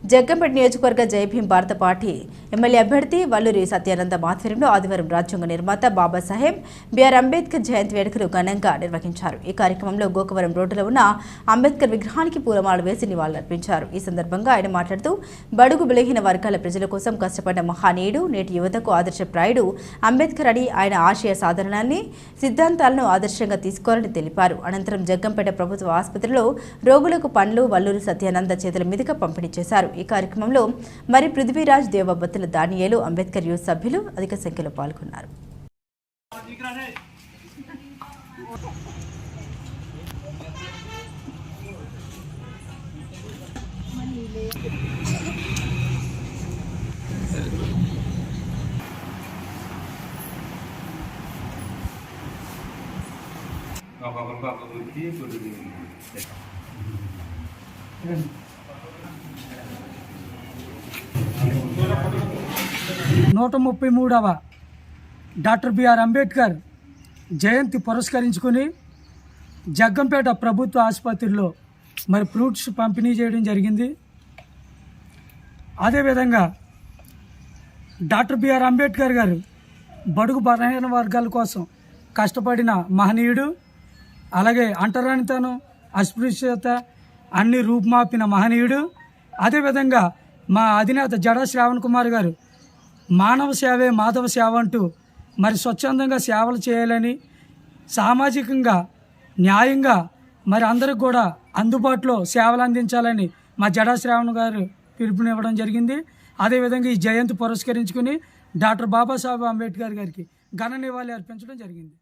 జగ్గంపేట నియోజకవర్గ జైభీం భారత party MLA అభ్యర్థి వల్లూరి సత్యానంద ఆధ్వర్యంలో ఆదివారం రాజ్యాంగ నిర్మాత బాబాసాహెబ్ బిఆర్ అంబేద్కర్ జయంతి వేడుకలు ఘనంగా నిర్వహించారు. ఈ కార్యక్రమంలో గోకవరం రోడ్డులో ఉన్న అంబేద్కర్ విగ్రహానికి పూలమాల వేసి నివాళులర్పించారు. ఈ సందర్భంగా ఆయన మాట్లాడుతూ బడుగు బలహీన వర్గాల ప్రజల కోసం కష్టపడ్డ మహానీయుడు, నేటి యువతకు ఆదర్శప్రాయుడు అంబేద్కర్ అని ఆయన ఆశయ సాధనాన్ని సిద్ధాంతాలను ఆదర్శంగా తీసుకోవాలని తెలిపారు. అనంతరం జగ్గంపేట ప్రభుత్వ ఆసుపత్రిలో రోగులకు పండ్లు వల్లూరి సత్యానంద చేతుల మీదుగా పంపిణీ చేశారు. ఈ కార్యక్రమంలో మరి పృథ్వీరాజ్, దేవబత్తుల దానియేలు, అంబేద్కర్ యూత్ సభ్యులు అధిక సంఖ్యలో పాల్గొన్నారు. నూట 33వ డాక్టర్ బిఆర్ అంబేద్కర్ జయంతి పురస్కరించుకొని జగ్గంపేట ప్రభుత్వ ఆసుపత్రిలో మరి ఫ్రూట్స్ పంపిణీ చేయడం జరిగింది. అదేవిధంగా డాక్టర్ బిఆర్ అంబేద్కర్ గారు బడుగు బలహీన వర్గాల కోసం కష్టపడిన మహనీయుడు, అలాగే అంటరానితనం, అస్పృశ్యత అన్ని రూపుమాపిన మహనీయుడు. అదేవిధంగా మా అధినేత జడా శ్రావణ్ కుమార్ గారు మానవ సేవే మాధవ సేవ అంటూ మరి స్వచ్ఛందంగా సేవలు చేయాలని, సామాజికంగా న్యాయంగా మరి అందరికి కూడా అందుబాటులో సేవలు అందించాలని మా జడా శ్రావణ్ గారు పిలుపునివ్వడం జరిగింది. అదేవిధంగా ఈ జయంతి పురస్కరించుకుని డాక్టర్ బాబాసాహెబ్ అంబేద్కర్ గారికి ఘన నివాళి అర్పించడం జరిగింది.